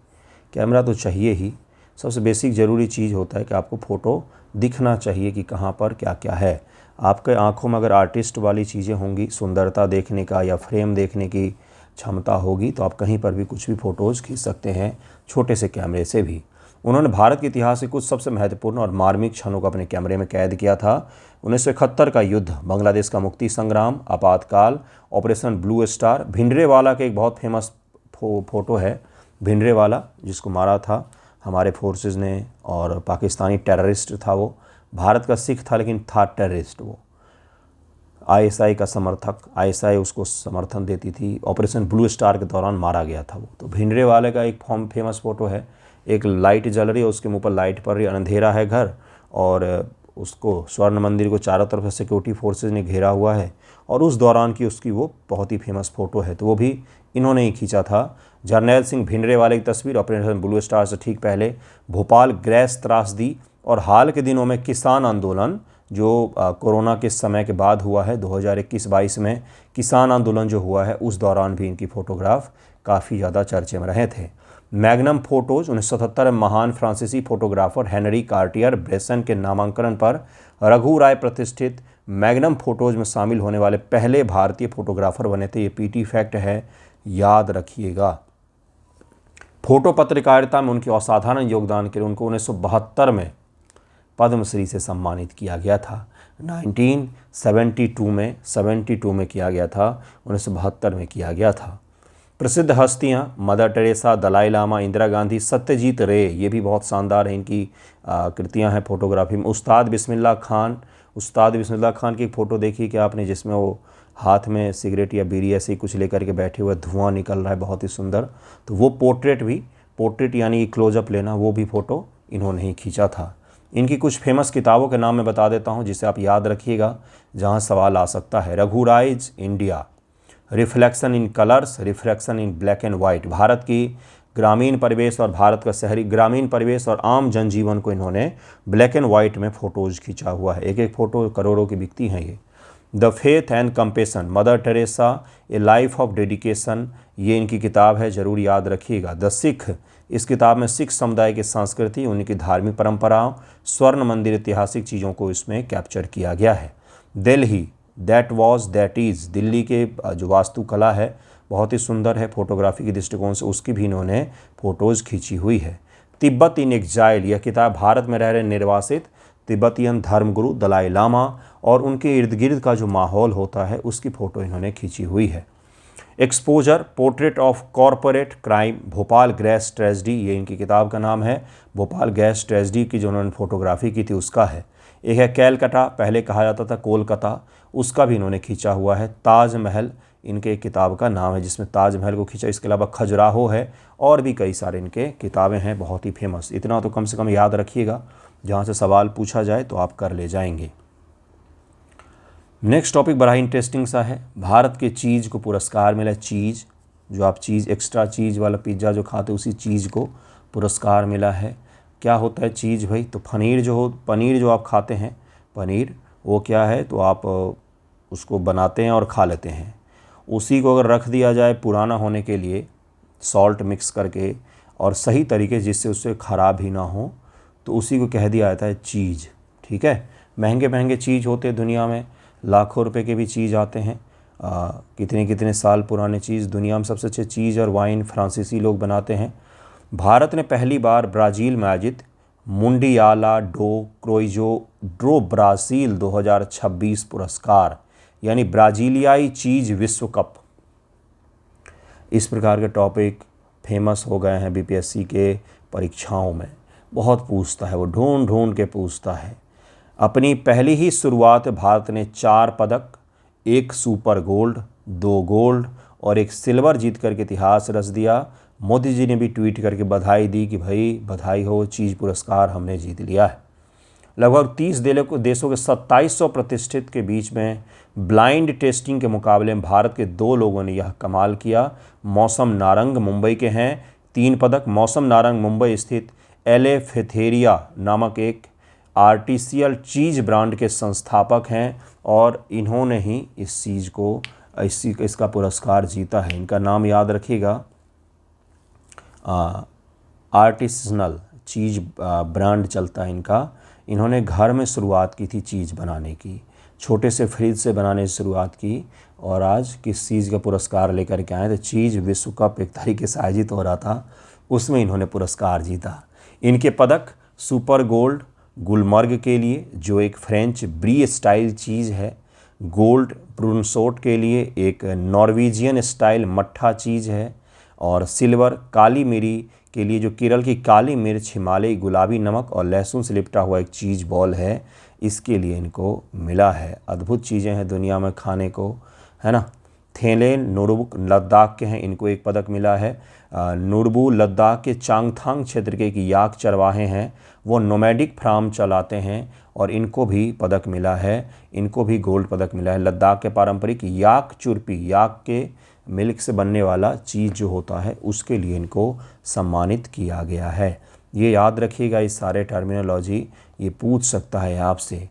कैमरा तो चाहिए ही। सबसे बेसिक ज़रूरी चीज़ होता है कि आपको फ़ोटो दिखना चाहिए कि कहाँ पर क्या क्या है। आपके आँखों में अगर आर्टिस्ट वाली चीज़ें होंगी, सुंदरता देखने का या फ्रेम देखने की क्षमता होगी, तो आप कहीं पर भी कुछ भी फ़ोटोज़ खींच सकते हैं, छोटे से कैमरे से भी। उन्होंने भारत के इतिहास के कुछ सबसे महत्वपूर्ण और मार्मिक क्षणों को अपने कैमरे में कैद किया था। 1971 का युद्ध, बांग्लादेश का मुक्ति संग्राम, आपातकाल, ऑपरेशन ब्लू स्टार, भिंडरेवाला के एक बहुत फेमस फ़ोटो है, भिंडरेवाला जिसको मारा था हमारे फोर्सेस ने, और पाकिस्तानी टेररिस्ट था वो, भारत का सिख था लेकिन था टेररिस्ट वो, आईएसआई का समर्थक, आईएसआई उसको समर्थन देती थी। ऑपरेशन ब्लू स्टार के दौरान मारा गया था वो। तो भिंडरेवाले का एक फेमस फ़ोटो है, एक लाइट जल रही है, उसके मुँह पर लाइट पड़ रही है, अंधेरा है घर, और उसको स्वर्ण मंदिर को चारों तरफ से सिक्योरिटी फोर्सेज ने घेरा हुआ है, और उस दौरान की उसकी वो बहुत ही फेमस फ़ोटो है। तो वो भी इन्होंने ही खींचा था। जर्नैल सिंह भिंडरेवाले की तस्वीर ऑपरेशन ब्लू स्टार से ठीक पहले भोपाल गैस त्रासदी और हाल के दिनों में किसान आंदोलन जो कोरोना के समय के बाद हुआ है 2021-22 में किसान आंदोलन जो हुआ है, उस दौरान भी इनकी फ़ोटोग्राफ काफ़ी ज़्यादा चर्चे में रहे थे। मैग्नम फोटोज़ 1977 में महान फ्रांसीसी फोटोग्राफर हेनरी कार्टियर ब्रेसन के नामांकन पर रघु राय प्रतिष्ठित मैग्नम फोटोज़ में शामिल होने वाले पहले भारतीय फोटोग्राफर बने थे। ये पीटी फैक्ट है, याद रखिएगा। फोटो पत्रकारिता में उनके असाधारण योगदान के लिए उनको 1972 में पद्मश्री से सम्मानित किया गया था। 1972 में किया गया था, 1972 में किया गया था। प्रसिद्ध हस्तियां मदर टेरेसा, दलाई लामा, इंदिरा गांधी, सत्यजीत रे, ये भी बहुत शानदार है इनकी कृतियां हैं फोटोग्राफी में। उस्ताद बिस्मिल्लाह खान की एक फ़ोटो देखी क्या आपने, जिसमें वो हाथ में सिगरेट या बीड़ी ऐसे ही कुछ लेकर के बैठे हुए, धुआं निकल रहा है, बहुत ही सुंदर। तो वो पोर्ट्रेट यानी क्लोजअप लेना, वो भी फ़ोटो इन्होंने ही खींचा था। इनकी कुछ फेमस किताबों के नाम मैं बता देता हूँ जिसे आप याद रखिएगा, जहाँ सवाल आ सकता है। Raghu Rai's India, reflection in colours, reflection in black and white, Bharat की ग्रामीण परिवेश और भारत का शहरी ग्रामीण परिवेश और आम जनजीवन को इन्होंने ब्लैक एंड वाइट में फ़ोटोज़ खींचा हुआ है। एक एक फ़ोटो करोड़ों की बिकती हैं ये। The faith and compassion, mother Teresa, A life of dedication, ये इनकी किताब है, ज़रूर याद रखिएगा। द सिख, इस किताब में सिख समुदाय की संस्कृति, उनकी धार्मिक परंपराओं, स्वर्ण मंदिर, ऐतिहासिक चीज़ों को इसमें कैप्चर किया गया है। Delhi, that was that is, Delhi के जो वास्तुकला है बहुत ही सुंदर है फोटोग्राफी के दृष्टिकोण से, उसकी भी इन्होंने फ़ोटोज़ खींची हुई है। तिब्बत इन एग्जाइल, यह किताब भारत में रह रहे निर्वासित तिब्बतियन धर्मगुरु दलाई लामा और उनके इर्द गिर्द का जो माहौल होता है उसकी फ़ोटो इन्होंने खींची हुई है। Exposure, portrait of corporate crime, Bhopal gas tragedy, ये इनकी किताब का नाम है। भोपाल गैस ट्रेजेडी की जो उन्होंने फोटोग्राफी की थी उसका है। एक है कैलकाटा, पहले कहा जाता था कोलकाता, उसका भी इन्होंने खींचा हुआ है। ताजमहल इनके किताब का नाम है जिसमें ताजमहल को खींचा। इसके अलावा खजुराहो है और भी कई सारे इनके किताबें हैं बहुत ही फेमस। इतना तो कम से कम याद रखिएगा, जहाँ से सवाल पूछा जाए तो आप कर ले जाएंगे। नेक्स्ट टॉपिक बड़ा ही इंटरेस्टिंग सा है। भारत के चीज़ को पुरस्कार मिला। चीज़, जो आप चीज़ एक्स्ट्रा चीज़ वाला पिज़्ज़ा जो खाते उसी चीज़ को पुरस्कार मिला है। क्या होता है चीज़ भाई? तो पनीर जो आप खाते हैं, पनीर वो क्या है, तो आप उसको बनाते हैं और खा लेते हैं। उसी को अगर रख दिया जाए पुराना होने के लिए सॉल्ट मिक्स करके और सही तरीके जिससे उससे ख़राब ही ना हो, तो उसी को कह दिया जाता है चीज़। ठीक है, महंगे महंगे चीज़ होते हैं दुनिया में, लाखों रुपए के भी चीज़ आते हैं। कितने कितने साल पुराने चीज़। दुनिया में सबसे अच्छे चीज़ और वाइन फ्रांसीसी लोग बनाते हैं। भारत ने पहली बार ब्राज़ील में आयोजित मुंडियाला डो क्रोइजो ड्रो ब्राज़ील 2026 पुरस्कार यानी ब्राज़ीलियाई चीज़ विश्व कप, इस प्रकार के टॉपिक फेमस हो गए हैं बीपीएससी के परीक्षाओं में। बहुत पूछता है वो, ढूंढ ढूंढ के पूछता है। अपनी पहली ही शुरुआत भारत ने 4 पदक, 1 सुपर गोल्ड, 2 गोल्ड और 1 सिल्वर जीत करके इतिहास रच दिया। मोदी जी ने भी ट्वीट करके बधाई दी कि भाई बधाई हो, चीज़ पुरस्कार हमने जीत लिया है। लगभग 30 देशों के 2700 प्रतिष्ठित के बीच में ब्लाइंड टेस्टिंग के मुकाबले में भारत के 2 लोगों ने यह कमाल किया। मौसम नारंग मुंबई के हैं, 3 पदक। मौसम नारंग मुंबई स्थित एले फेथेरिया नामक एक आर्टिसियल चीज़ ब्रांड के संस्थापक हैं और इन्होंने ही इस चीज़ को इसका पुरस्कार जीता है। इनका नाम याद रखिएगा, आर्टिसनल चीज़ ब्रांड चलता है इनका। इन्होंने घर में शुरुआत की थी चीज़ बनाने की, छोटे से फ्रिज से बनाने की शुरुआत की और आज किस चीज़ का पुरस्कार लेकर के आए। तो चीज़ विश्व कप एक तरीके से आयोजित हो रहा था, उसमें इन्होंने पुरस्कार जीता। इनके पदक सुपर गोल्ड गुलमर्ग के लिए जो एक फ्रेंच ब्री स्टाइल चीज़ है, गोल्ड ब्रूनसोट के लिए एक नॉर्वेजियन स्टाइल मट्ठा चीज़ है और सिल्वर काली मिरी के लिए जो केरल की काली मिर्च, हिमालयी गुलाबी नमक और लहसुन से लिपटा हुआ एक चीज़ बॉल है, इसके लिए इनको मिला है। अद्भुत चीज़ें हैं दुनिया में खाने को, है ना। थेले नूरबू लद्दाख के हैं, इनको एक पदक मिला है। नूरबू लद्दाख के चांगथांग क्षेत्र के एक याक चरवाहे हैं, वो नोमैडिक फार्म चलाते हैं और इनको भी पदक मिला है, इनको भी गोल्ड पदक मिला है। लद्दाख के पारंपरिक याक चुरपी, याक के मिल्क से बनने वाला चीज़ जो होता है उसके लिए इनको सम्मानित किया गया है। ये याद रखिएगा, इस सारे टर्मिनोलॉजी ये पूछ सकता है आपसे।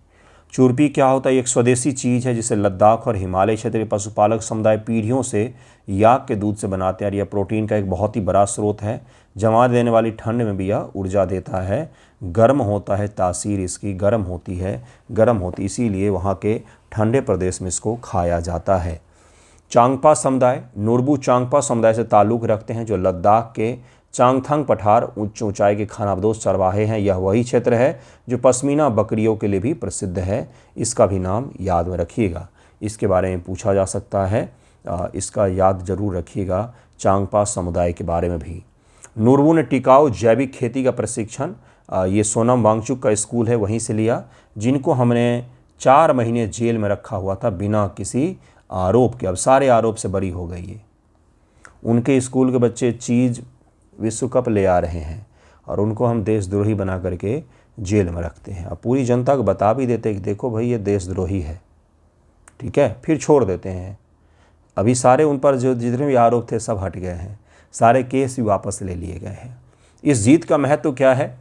चुरपी क्या होता है? एक स्वदेशी चीज़ है जिसे लद्दाख और हिमालय क्षेत्र के पशुपालक समुदाय पीढ़ियों से याक के दूध से बनाते हैं और यह प्रोटीन का एक बहुत ही बड़ा स्रोत है। जमा देने वाली ठंड में भी यह ऊर्जा देता है। गर्म होता है, तासीर इसकी गर्म होती इसीलिए वहाँ के ठंडे प्रदेश में इसको खाया जाता है। चांगपा समुदाय नूरबू चांगपा समुदाय से ताल्लुक़ रखते हैं जो लद्दाख के चांगथंग पठार उच्च ऊंचाई के खानाबदोश चरवाहे हैं। यह वही क्षेत्र है जो पश्मीना बकरियों के लिए भी प्रसिद्ध है। इसका भी नाम याद में रखिएगा, इसके बारे में पूछा जा सकता है, इसका याद जरूर रखिएगा चांगपा समुदाय के बारे में भी। नूरबू ने टिकाऊ जैविक खेती का प्रशिक्षण ये सोनम वांगचुक का स्कूल है वहीं से लिया, जिनको हमने 4 महीने जेल में रखा हुआ था बिना किसी आरोप के। अब सारे आरोप से बरी हो गई है। उनके स्कूल के बच्चे चीज़ विश्व कप ले आ रहे हैं और उनको हम देशद्रोही बना करके जेल में रखते हैं। अब पूरी जनता को बता भी देते हैं कि देखो भाई ये देशद्रोही है, ठीक है, फिर छोड़ देते हैं। अभी सारे उन पर जो जितने भी आरोप थे सब हट गए हैं, सारे केस भी वापस ले लिए गए हैं। इस जीत का महत्व क्या है?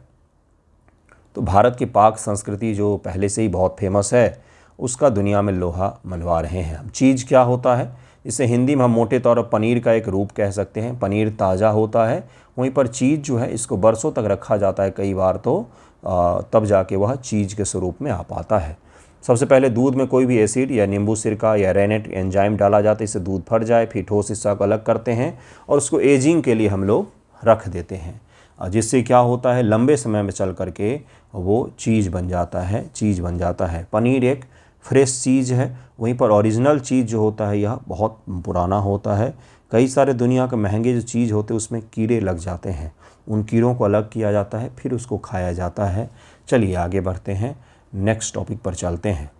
तो भारत की पाक संस्कृति जो पहले से ही बहुत फेमस है उसका दुनिया में लोहा मनवा रहे हैं हम। चीज़ क्या होता है? इसे हिंदी में हम मोटे तौर पर पनीर का एक रूप कह सकते हैं। पनीर ताज़ा होता है, वहीं पर चीज़ जो है इसको बरसों तक रखा जाता है, कई बार तो तब जाके वह चीज़ के स्वरूप में आ पाता है। सबसे पहले दूध में कोई भी एसिड या नींबू सिरका या रेनेट एंजाइम डाला जाता है, इससे दूध फट जाए, फिर ठोस हिस्सा को अलग करते हैं और उसको एजिंग के लिए हम लोग रख देते हैं, जिससे क्या होता है लंबे समय में चल करके वो चीज़ बन जाता है। पनीर एक फ्रेश चीज़ है, वहीं पर ओरिजिनल चीज़ जो होता है यह बहुत पुराना होता है। कई सारे दुनिया के महंगे जो चीज़ होते हैं उसमें कीड़े लग जाते हैं, उन कीड़ों को अलग किया जाता है, फिर उसको खाया जाता है। चलिए आगे बढ़ते हैं, नेक्स्ट टॉपिक पर चलते हैं।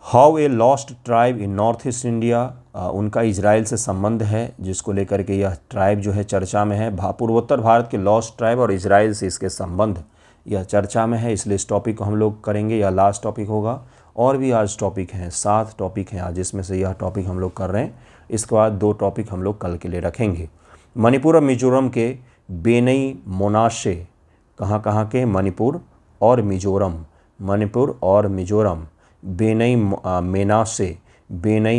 How a lost tribe in north east India, उनका इजराइल से संबंध है जिसको लेकर के यह ट्राइब जो है चर्चा में है। पूर्वोत्तर भारत के लॉस्ट ट्राइब और इजराइल से इसके संबंध यह चर्चा में है, इसलिए इस टॉपिक को हम लोग करेंगे। यह लास्ट टॉपिक होगा। और भी आज टॉपिक हैं, 7 टॉपिक हैं आज, जिसमें से यह टॉपिक हम लोग कर रहे हैं। इसके बाद 2 टॉपिक हम लोग कल के लिए रखेंगे। मणिपुर और मिजोरम के बेनई मोनाशे, कहाँ के? मणिपुर और मिजोरम, बेनई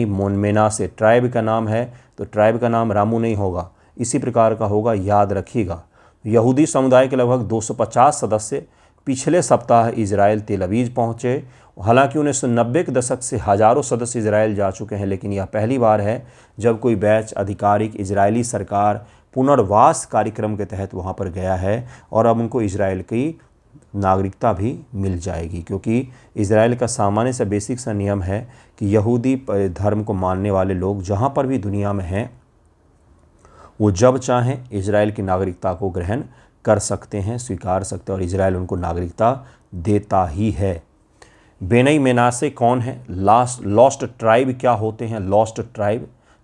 मोनमेनासे ट्राइब का नाम है। तो ट्राइब का नाम रामू नहीं होगा, इसी प्रकार का होगा, याद रखिएगा। यहूदी समुदाय के लगभग 250 सदस्य पिछले सप्ताह इजराइल तेल अवीव पहुँचे। हालांकि 1990 के दशक से हज़ारों सदस्य इजराइल जा चुके हैं, लेकिन यह पहली बार है जब कोई बैच आधिकारिक इजरायली सरकार पुनर्वास कार्यक्रम के तहत वहां पर गया है और अब उनको इजराइल की नागरिकता भी मिल जाएगी, क्योंकि इजराइल का सामान्य सा बेसिक सा नियम है कि यहूदी धर्म को मानने वाले लोग जहाँ पर भी दुनिया में हैं वो जब चाहें इजराइल की नागरिकता को ग्रहण कर सकते हैं, स्वीकार सकते हैं, और इजराइल उनको नागरिकता देता ही है। बेनई मेनासे कौन है? लॉस्ट ट्राइब क्या होते हैं?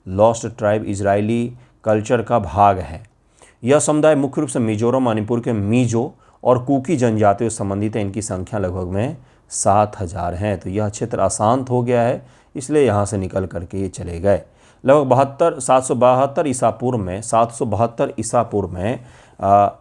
लॉस्ट ट्राइब इजरायली कल्चर का भाग है। यह समुदाय मुख्य रूप से मिजोरम, मणिपुर के मिजो और कुकी जनजातियों से संबंधित है। इनकी संख्या लगभग में 7000 हैं। तो यह क्षेत्र अशांत हो गया है, इसलिए यहाँ से निकल करके ये चले गए। लगभग 772 ईसा पूर्व में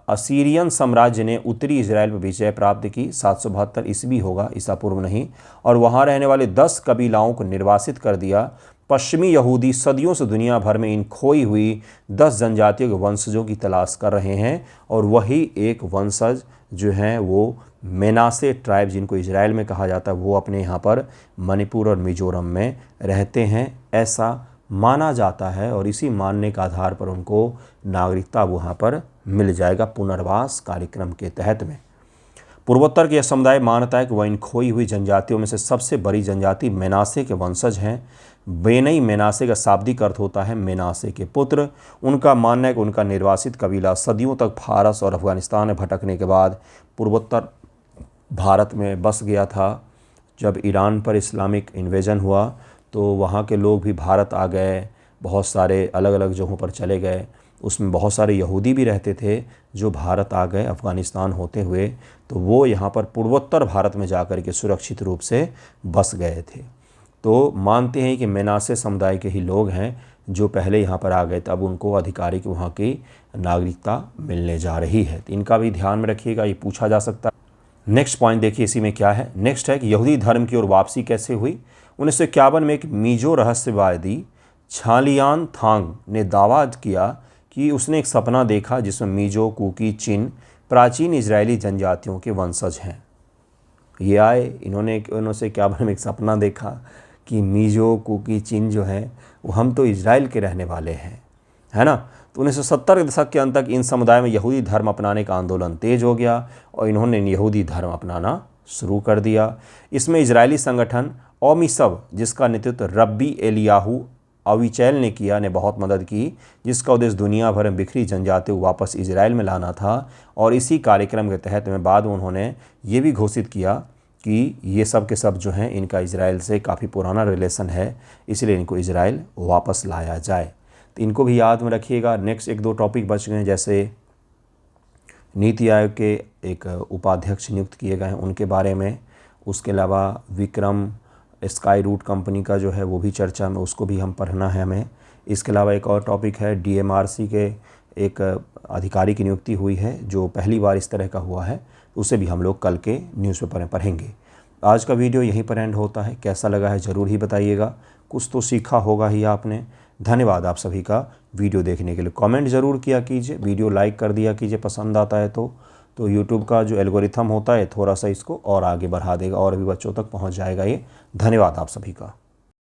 असीरियन साम्राज्य ने उत्तरी इजराइल पर विजय प्राप्त की। 772 ईस्वी होगा, ईसा पूर्व नहीं, और वहाँ रहने वाले 10 कबीलाओं को निर्वासित कर दिया। पश्चिमी यहूदी सदियों से दुनिया भर में इन खोई हुई 10 जनजातियों के वंशजों की तलाश कर रहे हैं, और वही एक वंशज जो हैं वो मेनासे ट्राइब, जिनको इजराइल में कहा जाता है, वो अपने यहाँ पर मणिपुर और मिजोरम में रहते हैं, ऐसा माना जाता है। और इसी मानने के आधार पर उनको नागरिकता वहाँ पर मिल जाएगा पुनर्वास कार्यक्रम के तहत में। पूर्वोत्तर के यह समुदाय मानता है कि वह इन खोई हुई जनजातियों में से सबसे बड़ी जनजाति मेनासे के वंशज हैं। बेनई मेनासे का शाब्दिक अर्थ होता है मेनासे के पुत्र। उनका मानना है कि उनका निर्वासित कबीला सदियों तक फारस और अफगानिस्तान में भटकने के बाद पूर्वोत्तर भारत में बस गया था। जब ईरान पर इस्लामिक इन्वेजन हुआ तो वहाँ के लोग भी भारत आ गए, बहुत सारे अलग अलग जगहों पर चले गए। उसमें बहुत सारे यहूदी भी रहते थे जो भारत आ गए अफ़गानिस्तान होते हुए, तो वो यहाँ पर पूर्वोत्तर भारत में जाकर के सुरक्षित रूप से बस गए थे। तो मानते हैं कि मेनासे समुदाय के ही लोग हैं जो पहले यहाँ पर आ गए, तब उनको आधिकारिक वहाँ की नागरिकता मिलने जा रही है। तो इनका भी ध्यान में रखिएगा, ये पूछा जा सकता है। नेक्स्ट पॉइंट देखिए इसी में क्या है। नेक्स्ट है कि यहूदी धर्म की ओर वापसी कैसे हुई। 1951 में एक मीजो रहस्यवादी छालियान थांग ने दावा किया कि उसने एक सपना देखा जिसमें मीजो, कुकी, चिन प्राचीन इजरायली जनजातियों के वंशज हैं। ये आए, इन्होंने क्या में एक सपना देखा कि मीजो, कुकी, चिन जो है वो हम तो इजराइल के रहने वाले हैं, है ना। तो 1970 के दशक के अंत तक इन समुदाय में यहूदी धर्म अपनाने का आंदोलन तेज हो गया और इन्होंने यहूदी धर्म अपनाना शुरू कर दिया। इसमें इजरायली संगठन ओमिसव, जिसका नेतृत्व रब्बी एलियाहू अविचैल ने किया, ने बहुत मदद की, जिसका उद्देश्य दुनिया भर में बिखरी जनजातियों को वापस इजराइल में लाना था। और इसी कार्यक्रम के तहत में बाद में उन्होंने ये भी घोषित किया कि ये सब के सब जो हैं इनका इजराइल से काफ़ी पुराना रिलेशन है, इसलिए इनको इजराइल वापस लाया जाए। तो इनको भी याद में रखिएगा। नेक्स्ट एक दो टॉपिक बच गए, जैसे नीति आयोग के एक उपाध्यक्ष नियुक्त किए गए हैं उनके बारे में। उसके अलावा विक्रम स्काई रूट कंपनी का जो है वो भी चर्चा में, उसको भी हम पढ़ना है हमें। इसके अलावा एक और टॉपिक है DMRC के एक अधिकारी की नियुक्ति हुई है जो पहली बार इस तरह का हुआ है, उसे भी हम लोग कल के न्यूज़पेपर में पढ़ेंगे। आज का वीडियो यहीं पर एंड होता है। कैसा लगा है ज़रूर ही बताइएगा, कुछ तो सीखा होगा ही आपने। धन्यवाद आप सभी का वीडियो देखने के लिए। कमेंट ज़रूर किया कीजिए, वीडियो लाइक कर दिया कीजिए पसंद आता है तो यूट्यूब का जो एल्गोरिथम होता है थोड़ा सा इसको और आगे बढ़ा देगा और भी बच्चों तक पहुंच जाएगा ये। धन्यवाद आप सभी का।